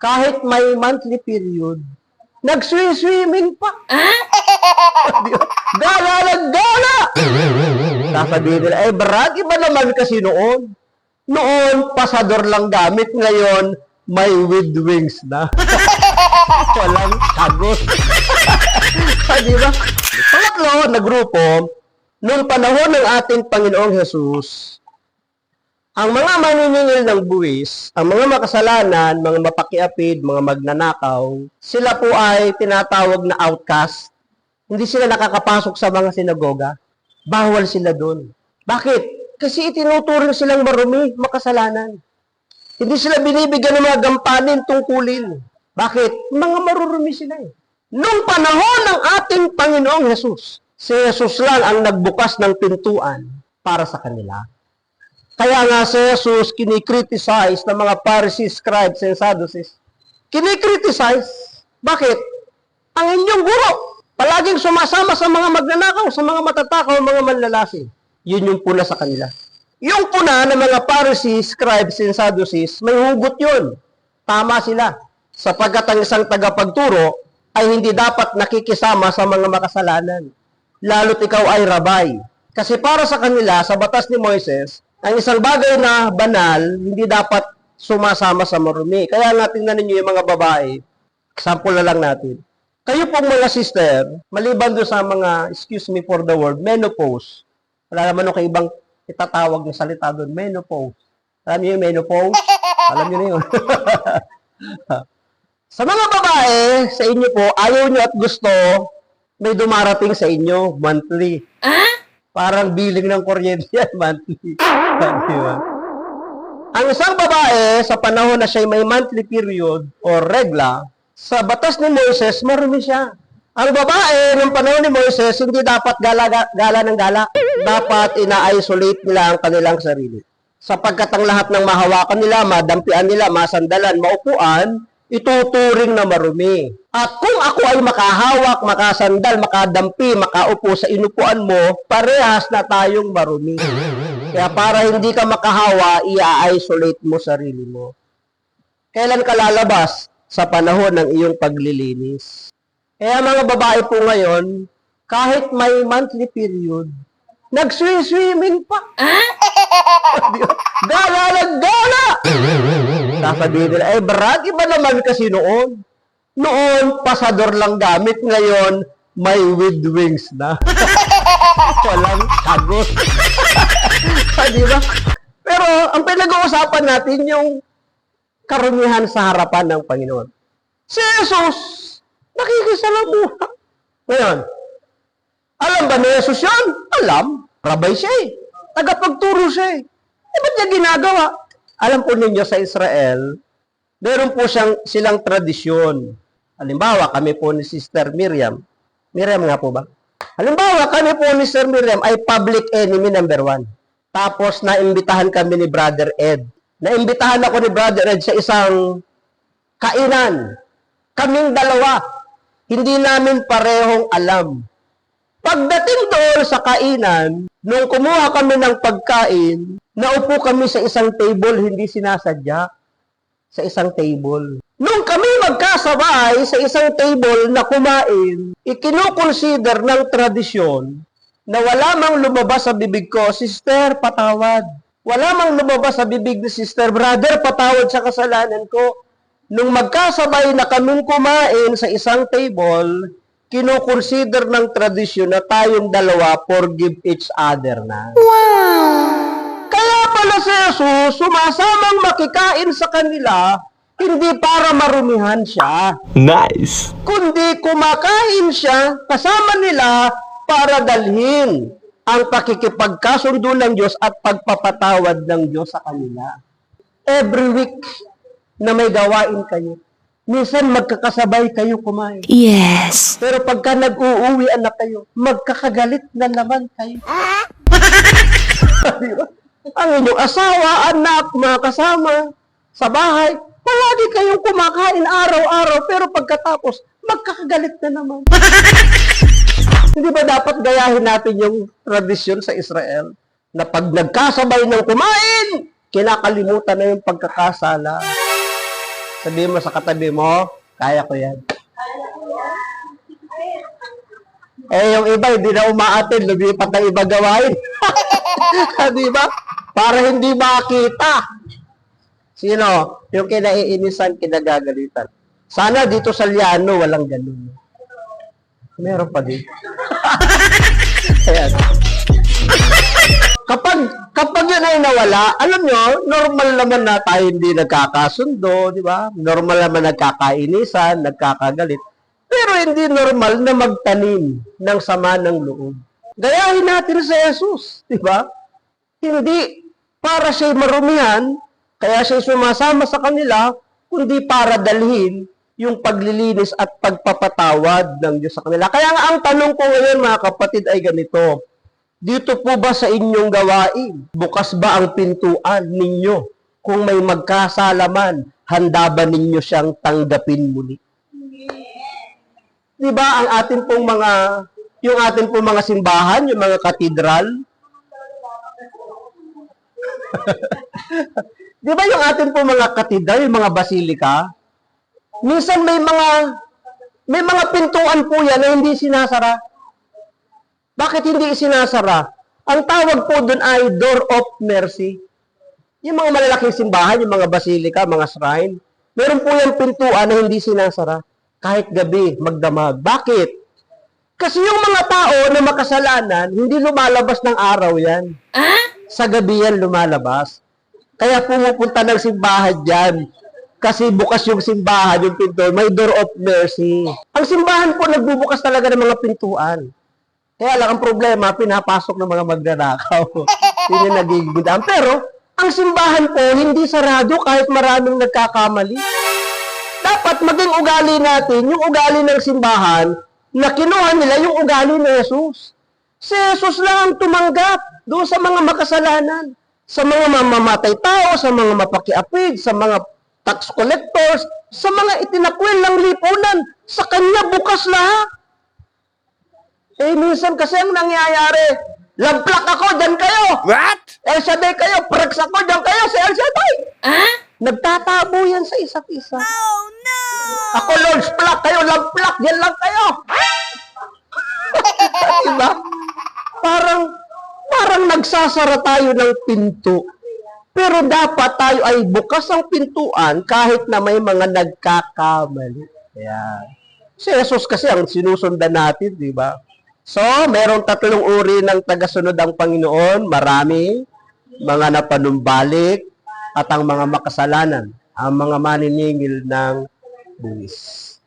kahit may monthly period, nag-swimming pa. Gala ng gala! Sasabihin nila, Brad, iba naman kasi noon. Noon, pasador lang gamit. Ngayon, may with wings na. Walang agos. Diba? Pangatlo na grupo, noong panahon ng ating Panginoong Jesus, ang mga maniningil ng buwis, ang mga makasalanan, mga mapakiapid, mga magnanakaw, sila po ay tinatawag na outcast. Hindi sila nakakapasok sa mga sinagoga. Bawal sila doon. Bakit? Kasi itinuturing silang marumi, makasalanan. Hindi sila binibigyan ng mga gampanin, tungkulin. Bakit? Mga marurumi sila eh. Noong panahon ng ating Panginoong Jesus, si Jesus lang ang nagbukas ng pintuan para sa kanila. Kaya nga si Jesus kinikriticize ng mga Pharisees, scribes, and Sadducees. Kinikriticize. Bakit? Ang inyong guro, palaging sumasama sa mga magnanakaw, sa mga matatakaw, mga manlalasi. Yun yung puna sa kanila. Yung puna ng mga Pharisees, scribes, and Sadducees, may hugot yun. Tama sila. Sapagkat ang isang tagapagturo ay hindi dapat nakikisama sa mga makasalanan. Lalo't ikaw ay rabay. Kasi para sa kanila, sa batas ni Moises, ang isang bagay na banal, hindi dapat sumasama sa marumi. Kaya nga tingnan ninyo yung mga babae, example na lang natin. Kayo pong mga sister, maliban doon sa mga, excuse me for the word, menopause. Wala naman yung ibang itatawag na salita doon, menopause. Alam niyo yung menopause? Alam niyo na yun. Sa mga babae, sa inyo po, ayaw nyo at gusto, may dumarating sa inyo monthly. Parang billing ng kuryente yan, monthly. Diba? Ang isang babae, sa panahon na siya may monthly period o regla, sa batas ni Moises, marumi siya. Ang babae, ng panahon ni Moises, hindi dapat gala ng gala. Dapat ina-isolate nila ang kanilang sarili. Sapagkat ang lahat ng mahawakan nila, madampian nila, masandalan, maupuan, ituturing na marumi. At kung ako ay makahawak, makasandal, makadampi, makaupo sa inupuan mo, parehas na tayong marumi. Kaya para hindi ka makahawa, i-isolate mo sarili mo. Kailan ka lalabas? Sa panahon ng iyong paglilinis. Kaya mga babae po ngayon, kahit may monthly period, nag-swimming pa. Gala ng gala! Sasabihin nila, Brad, iba naman kasi noon. Noon, pasador lang gamit. Ngayon, may with wings na. Walang agos. Diba? Pero, ang pinag-uusapan natin yung karumihan sa harapan ng Panginoon. Si Jesus, nakikisalamuha. Ngayon, alam ba ni Jesus yan? Alam. Rabay siya eh. Tagapagturo siya eh. Ba't niya ginagawa? Alam po ninyo sa Israel, meron po silang tradisyon. Halimbawa, kami po ni Sister Miriam. Miriam nga po ba? Halimbawa, kami po ni Sister Miriam ay public enemy number 1. Tapos, naimbitahan kami ni Brother Ed. Naimbitahan ako ni Brother Ed sa isang kainan. Kaming dalawa. Hindi namin parehong alam. Pagdating doon sa kainan, nung kumuha kami ng pagkain, naupo kami sa isang table, hindi sinasadya. Sa isang table. Nung kami magkasabay sa isang table na kumain, ikinukonsider ng tradisyon na wala mang lumabas sa bibig ko, Sister, patawad. Wala mang lumabas sa bibig ni Sister, Brother, patawad sa kasalanan ko. Nung magkasabay na kaming kumain sa isang table, kinukonsider ng tradisyon na tayong dalawa forgive each other na. Wow! Kaya pala si Jesus, sumasamang makikain sa kanila, hindi para marumihan siya. Nice! Kundi kumakain siya kasama nila para dalhin ang pakikipagkasundo ng Diyos at pagpapatawad ng Diyos sa kanila. Every week na may gawain kayo, minsan magkakasabay kayo kumain. Yes. Pero pagka nag-uuwi anak kayo, magkakagalit na naman kayo. Diba? Ang inyong asawa, anak, mga kasama sa bahay, palagi kayong kumakain araw-araw, pero pagkatapos, magkakagalit na naman. Hindi ba dapat gayahin natin yung tradisyon sa Israel na pag nagkasabay ng kumain, kinakalimutan na yung pagkakasala. Sabihin mo sa katabi mo, kaya ko yan. Eh, yung iba, hindi na umaatin, lumipat ng iba gawain. Di ba? Para hindi makita. Sino? Yung kinaiinisan, kinagagalitan. Sana dito sa Liano, walang ganun. Meron pa din. Ayan. Kapag yun ay nawala, alam nyo, normal naman na tayo hindi nagkakasundo, di ba? Normal naman nagkakainisan, nagkakagalit. Pero hindi normal na magtanim ng sama ng loob. Gayahin natin sa Jesus, di ba? Hindi para siya marumihan, kaya siya sumasama sa kanila, kundi para dalhin yung paglilinis at pagpapatawad ng Diyos sa kanila. Kaya nga ang tanong ko ngayon mga kapatid ay ganito, dito po ba sa inyong gawain, bukas ba ang pintuan ninyo? Kung may magkasalaman, handa ba ninyo siyang tanggapin muli? Di ba ang atin pong yung atin pong mga simbahan, yung mga katedral? Di ba yung atin pong mga katedral, yung mga basilika? Minsan may mga pintuan po yan na hindi sinasara. Bakit hindi sinasara? Ang tawag po doon ay door of mercy. Yung mga malalaking simbahan, yung mga basilika, mga shrine, meron po yung pintuan na hindi sinasara. Kahit gabi, magdamag. Bakit? Kasi yung mga tao na makasalanan, hindi lumalabas ng araw yan. Sa gabi yan lumalabas. Kaya pumupunta ng simbahan dyan. Kasi bukas yung simbahan, yung pinto, may door of mercy. Ang simbahan po nagbubukas talaga ng mga pintuan. Kaya lang ang problema, pinapasok ng mga magnanakaw. Yun yung nagiging budaan. Pero, ang simbahan po, hindi sarado kahit maraming nagkakamali. Dapat maging ugali natin, yung ugali ng simbahan, na kinuha nila yung ugali ni Jesus. Si Jesus lang ang tumanggap doon sa mga makasalanan, sa mga mamamatay tao, sa mga mapakiapid, sa mga tax collectors, sa mga itinakwil ng lipunan. Sa kanya bukas lahat. Eh, minsan kasi ang nangyayari, lamplak ako, dyan kayo. What? El Shaddai kayo, prags ako, dyan kayo, si El Shaddai. Nagtatabo yan sa isa't isa. Oh no! Ako, Lord's Plak, kayo, lamplak, dyan lang kayo. Diba? Parang nagsasara tayo ng pinto. Pero dapat tayo ay bukas ang pintuan kahit na may mga nagkakamali. Ayan. Si Jesus kasi ang sinusundan natin, di ba? So, merong 3 uri ng tagasunod ang Panginoon. Marami, mga napanumbalik, at ang mga makasalanan, ang mga maniningil ng buwis.